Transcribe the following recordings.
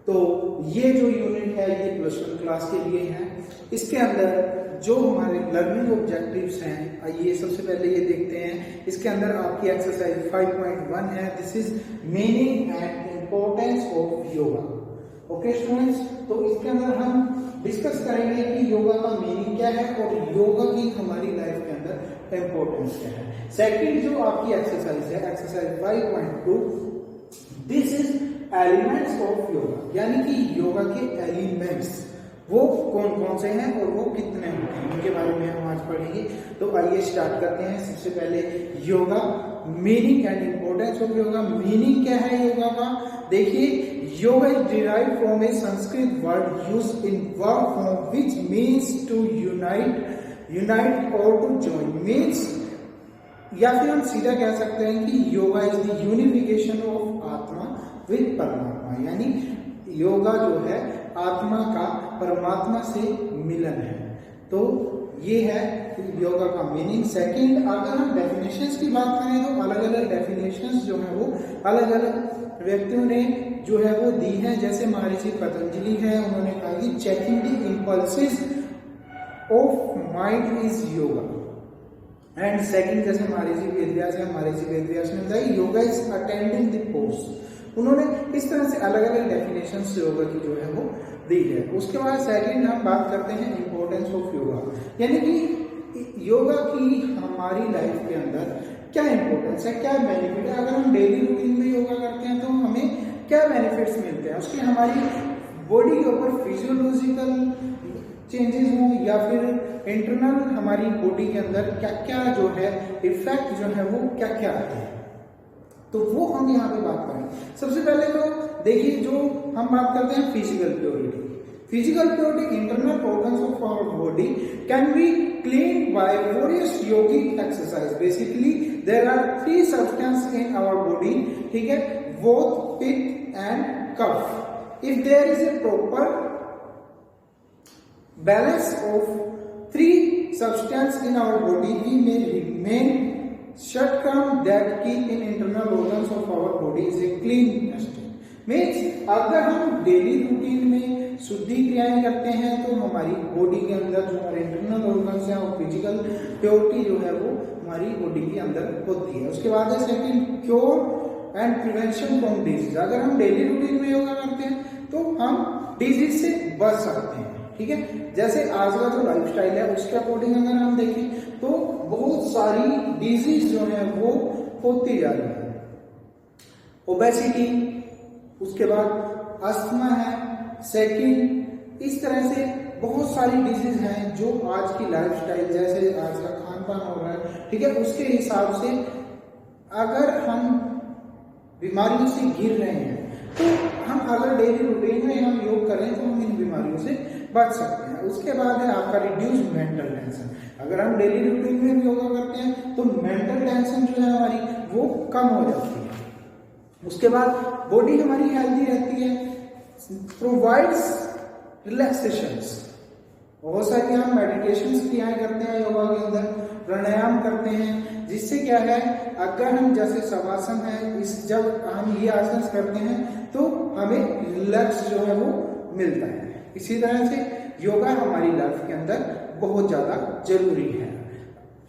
तो ये जो यूनिट है ये +1 क्लास के लिए है। इसके अंदर जो हमारे लर्निंग ऑब्जेक्टिव्स हैं, आइए सबसे पहले ये देखते हैं। इसके अंदर आपकी एक्सरसाइज 5.1 है, this is meaning and importance of yoga. Okay students, तो इसके अंदर हम डिस्कस करेंगे कि योगा का मीनिंग क्या है और योगा की हमारी लाइफ के अंदर इम्पोर्टेंस क्या है। सेकंड जो आपकी एक्सरसाइज है, exercise 5.2, this is elements of yoga, यानी कि योगा के एलिमेंट्स वो कौन कौन से हैं और वो कितने होते हैं, उनके बारे में हम आज पढ़ेंगे। तो आइए स्टार्ट करते हैं। सबसे पहले yoga, meaning and importance of yoga. Meaning क्या है योगा का? देखिए, yoga is derived from a Sanskrit word used in verb form which means to unite और टू जॉइन। मीन्स, या फिर हम सीधा कह सकते हैं कि yoga is the unification of atma with paramatma, यानी योगा जो है आत्मा का परमात्मा से मिलन है। तो ये है योगा का मीनिंग। सेकंड, अगर हम डेफिनेशंस की बात करें तो अलग अलग डेफिनेशंस जो है वो अलग अलग व्यक्तियों ने जो है वो दी है। जैसे महर्षि पतंजलि है, उन्होंने कहा कि checking the impulses of mind is yoga. And second, जैसे महर्षि वेदव्यास है, महर्षि वेदव्यास ने बताया yoga is attending the pose. उन्होंने इस तरह से अलग अलग डेफिनेशंस योगा की जो है वो दी है। उसके बाद सेकंड हम बात करते हैं इंपॉर्टेंस ऑफ योगा, यानी कि योगा की हमारी लाइफ के अंदर क्या इंपॉर्टेंस है, क्या बेनिफिट है। अगर हम डेली रूटीन में योगा करते हैं तो हमें क्या बेनिफिट्स मिलते हैं, उसके हमारी बॉडी के ऊपर फिजियोलॉजिकल चेंजेस हों या फिर इंटरनल हमारी बॉडी के अंदर क्या क्या जो है इफेक्ट जो है वो क्या क्या आते हैं, तो वो हम यहाँ पे बात करेंगे। सबसे पहले तो देखिए, जो हम बात करते हैं physical purity. Physical purity, internal organs of our body can be clean by various yogic exercise. Basically there are 3 substance in our body, ठीक है, both pitta and kapha. If there is a proper balance of 3 substances in our body, we may remain short-term that keep in internal organs of our body is a clean state. Means अगर हम daily routine में शुद्धि क्रियाएं करते हैं तो हमारी body के अंदर जो हमारे इंटरनल ऑर्गन्स हैं और फिजिकल प्योरिटी जो है वो हमारी बॉडी के अंदर होती है। उसके बाद है second, cure and prevention from disease. अगर हम डेली रूटीन में योगा करते हैं तो हम डिजीज से बच सकते हैं, ठीक है। जैसे आज का जो लाइफस्टाइल है उसके अकॉर्डिंग अगर हम देखें तो बहुत सारी डिजीज जो है वो होती जा रही है। ओबेसिटी, उसके बाद अस्थमा है, सेकंड, इस तरह से बहुत सारी डिजीज हैं जो आज की लाइफस्टाइल, जैसे आज का खान पान हो रहा है, ठीक है, उसके हिसाब से अगर हम बीमारियों से घिर रहे हैं तो हम अगर डेली रूटीन में हम योग करें तो हम इन बीमारियों से बच सकते हैं। उसके बाद है आपका रिड्यूस मेंटल टेंशन। अगर हम डेली रूटीन में योगा करते हैं तो मेंटल टेंशन जो है हमारी वो कम हो जाती है। उसके बाद बॉडी हमारी हेल्दी रहती है, प्रोवाइड्स रिलैक्सेशंस। बहुत सारी हम मेडिटेशंस क्रियाएं करते हैं योगा के अंदर, प्राणायाम करते हैं, जिससे क्या है, अगर हम जैसे शवासन है, इस जब हम ये आसन करते हैं तो हमें रिलैक्स जो है वो मिलता है। इसी तरह से योगा हमारी लाइफ के अंदर बहुत ज्यादा जरूरी है।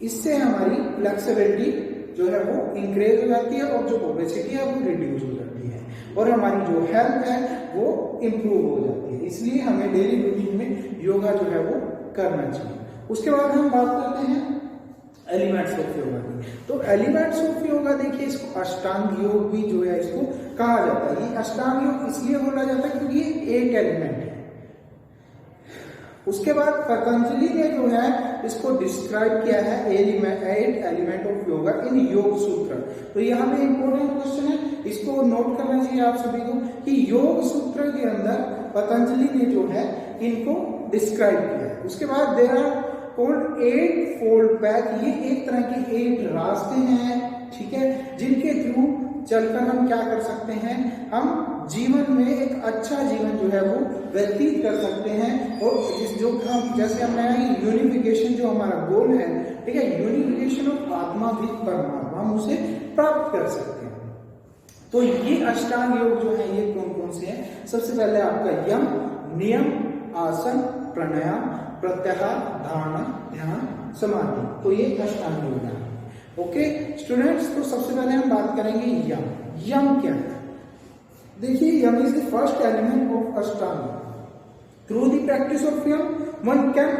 इससे हमारी फ्लेक्सिबिलिटी जो है वो इंक्रीज हो जाती है और जो ओबेसिटी है वो रिड्यूस हो जाती है और हमारी जो हेल्थ है वो इम्प्रूव हो जाती है। इसलिए हमें डेली रूटीन में योगा जो है वो करना चाहिए। उसके बाद हम बात करते हैं एलिमेंट्स ऑफ योगा की। तो एलिमेंट्स ऑफ योगा देखिए, इसको अष्टांग योग भी जो है इसको कहा जाता है। ये अष्टांग योग इसलिए बोला जाता है क्योंकि ये 8 एलिमेंट है। उसके बाद पतंजलि ने जो है इसको डिस्क्राइब किया है 8 एलिमेंट ऑफ योगा इन योग सूत्र। तो यहाँ पे इंपॉर्टेंट क्वेश्चन है, इसको नोट करना चाहिए आप सभी को कि योग सूत्र के अंदर पतंजलि ने जो है इनको डिस्क्राइब किया है। उसके बाद there are called 8 fold path. ये एक तरह के 8 रास्ते हैं, ठीक है, जिनके थ्रू चलकर हम क्या कर सकते हैं, हम जीवन में एक अच्छा जीवन जो है वो व्यतीत कर सकते हैं। और इस जो हम जैसे हमने यूनिफिकेशन जो हमारा गोल है, ठीक है, यूनिफिकेशन ऑफ आत्मा विद परमात्मा, हम उसे प्राप्त कर सकते हैं। तो ये अष्टांग योग जो है ये कौन कौन से हैं? सबसे पहले आपका यम, नियम, आसन, प्राणायाम, प्रत्याहार, धारणा, ध्यान, समाधि। तो ये अष्टांग योग है। ओके स्टूडेंट्स, तो सबसे पहले हम बात करेंगे यम। यम क्या है? देखिए, yama is the first element of ashtanga. Through the practice of yama one can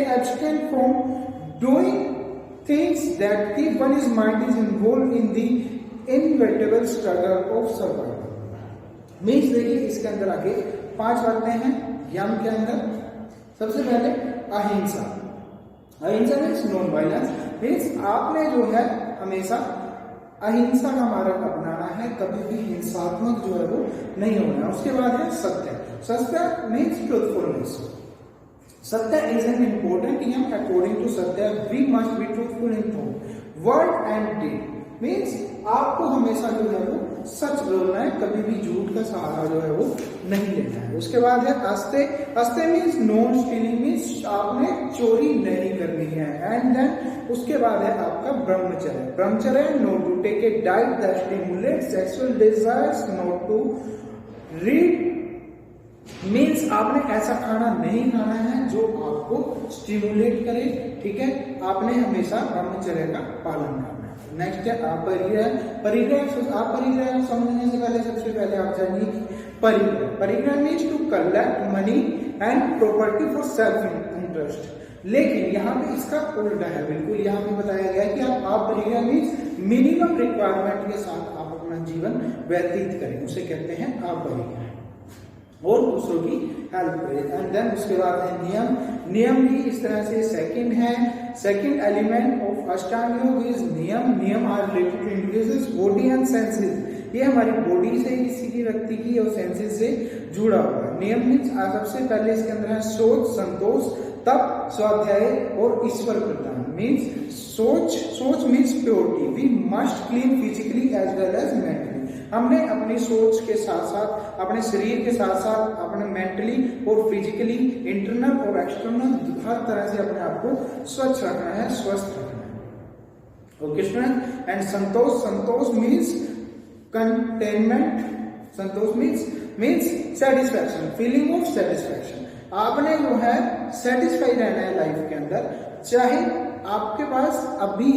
abstain from doing things that keep one's mind is involved in the inevitable struggle of survival। Means देखिए, इसके अंदर आगे 5 बातें हैं यम के अंदर। सबसे पहले अहिंसा। अहिंसा मीन्स नॉन वायलेंस, मीन्स आपने जो है हमेशा अहिंसा का मार्ग अपनाना है, कभी भी हिंसात्मक जो है वो नहीं होना है। उसके बाद है सत्य। Satya means truthfulness. Satya is an important yama. According to satya we must be truthful in thought, word and deed. Means आपको हमेशा जो है वो सच बोलना है, कभी भी झूठ का सहारा जो है वो नहीं लेना है। उसके बाद है अस्ते। अस्ते मीन्स नॉन स्टीलिंग, मीन्स आपने चोरी नहीं करनी है। एंड देन उसके बाद है आपका ब्रह्मचर्य। Brahmacharya, not to take a diet that stimulates sexual desires, not to read, means आपने ऐसा खाना नहीं खाना है जो आपको स्टिमुलेट करे। ठीक है, आपने हमेशा ब्रह्मचर्य का पालन करना है। नेक्स्ट है अपरिग्रह। परिग्रह, आप परिग्रह समझने से पहले सबसे पहले आप जानिए परिग्रह। Parigraha means to collect money and property for self interest. लेकिन यहाँ पे इसका उल्टा है बिल्कुल। यहाँ पे बताया गया है कि आप परिग्रह मीन्स मिनिमम रिक्वायरमेंट के साथ आप अपना जीवन व्यतीत करें, उसे कहते हैं अपरिग्रह, और दूसरों की हेल्प करें। एंड देन उसके बाद है नियम। नियम भी इस तरह से सेकंड है। सेकंड एलिमेंट ऑफ अष्टांग योग is niyam. Niyam are related to individuals body and senses. ये हमारी बॉडी से, किसी की व्यक्ति की और सेंसेस से जुड़ा हुआ है। नियम मीन्स सबसे पहले इसके अंदर है सोच, संतोष, तप, स्वाध्याय और ईश्वर प्रदान। Means shauch means purity. We must clean physically as well as mentally. हमने अपनी सोच के साथ साथ, अपने शरीर के साथ साथ, अपने मेंटली और फिजिकली, इंटरनल और एक्सटर्नल हर तरह से अपने आप को स्वच्छ रखना है, स्वस्थ रखना है। Okay student. And Santosh. Santosh means containment. Santosh means satisfaction, feeling of satisfaction. आपने जो है सेटिस्फाई रहना है लाइफ के अंदर, चाहे आपके पास अभी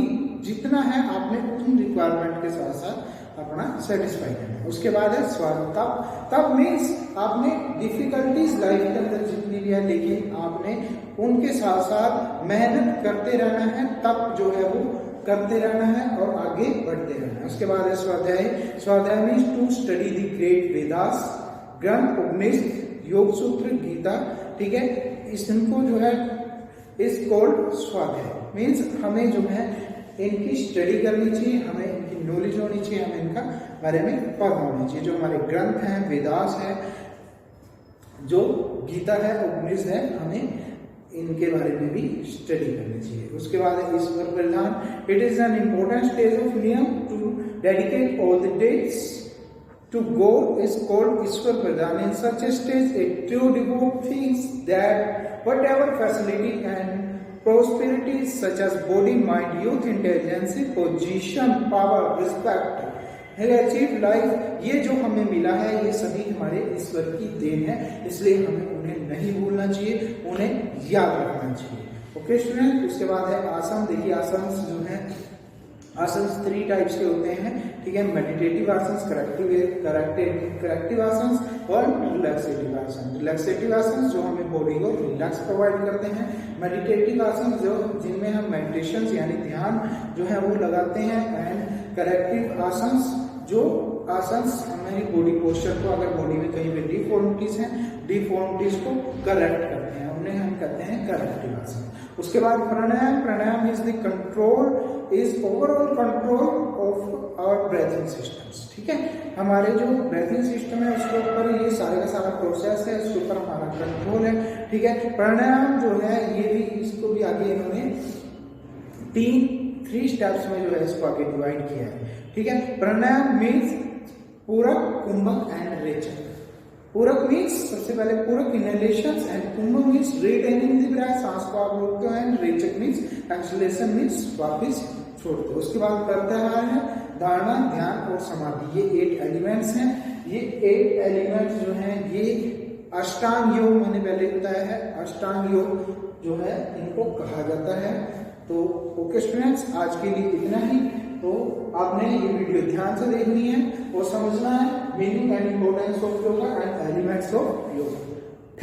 जितना है आपने उन रिक्वायरमेंट के साथ साथ अपना सेटिस्फाई करना है। उसके बाद है स्वार्थ। तब मीन्स आपने डिफिकल्टीज लाइफ के अंदर जितनी भी है, लेकिन आपने उनके साथ साथ मेहनत करते रहना है, तब जो है वो करते रहना है और आगे बढ़ते रहना है। उसके बाद है स्वाध्याय। Swadhyay means to study the great Vedas, granth, Upanishad, योग सूत्र, गीता। ठीक है, इनको जो है इज कॉल्ड स्वाध्याय। मीन्स हमें जो है इनकी स्टडी करनी चाहिए, हमें इनकी नॉलेज होनी चाहिए, हमें इनका बारे में पता होनी चाहिए। जो हमारे ग्रंथ हैं, वेदास है, जो गीता है, उपनिषद है, हमें इनके बारे में भी स्टडी करनी चाहिए। उसके बाद है ईश्वर प्रधान। It is an important stage of niyama to dedicate all the deeds to God is called Ishwar Pradhan. In such a stage, a true devout thinks that whatever facility and prosperity such as body, mind, youth, intelligence, position, power, respect, has achieved life, ये जो हमें मिला है ये सभी हमारे ईश्वर की then है, इसलिए हमें उन्हें नहीं भूलना चाहिए, उन्हें याद रखना चाहिए। Okay student. उसके बाद है आसन। देखिए आसन जो है, आसन 3 टाइप्स के होते हैं। ठीक है, मेडिटेटिव आसन, करेक्टिव आसन और रिलैक्सेटिव आसन। रिलैक्सेटिव आसन जो हमें बॉडी को रिलैक्स प्रोवाइड करते हैं। मेडिटेटिव आसन जो जिनमें हम मेडिटेशन यानी ध्यान जो है वो लगाते हैं। एंड करेक्टिव आसन जो आसन्स हमारी बॉडी पोस्चर को, अगर बॉडी में कहीं पे डिफॉर्मिटीज हैं, डिफॉर्मिटीज को करेक्ट करते हैं, उन्हें हम कहते हैं करेक्टिव आसन। उसके बाद प्राणायाम। Pranayama is the control, is overall control of our breathing systems. ठीक है, हमारे जो ब्रीथिंग सिस्टम है उसके ऊपर ये सारे का सारा प्रोसेस है, उसके ऊपर हमारा कंट्रोल है। ठीक है, प्राणायाम जो है ये भी, इसको भी आगे इन्होंने 3 स्टेप्स में जो है इसको आगे डिवाइड किया है। ठीक है, प्राणायाम मीन्स पूरक, कुंभक एंड रेचक। पूरक मीन्स सबसे पहले puraka inhalation and kumbhaka means retaining the breath, सांस को आप रोकते हो। And rechaka means exhalation means वापिस छोड़ते हो। उसके बाद प्रत्याहार है धारणा, ध्यान और समाधि, ये 8 एलिमेंट्स हैं। ये 8 एलिमेंट्स जो हैं ये अष्टांग योग मैंने पहले बताया है, अष्टांग योग जो है इनको कहा जाता है। तो ओके स्टूडेंट्स, आज के लिए इतना ही। तो आपने ये वीडियो ध्यान से देखनी है और समझना है meaning and importance of yoga and elements of yoga.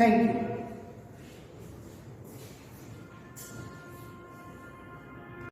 Thank you.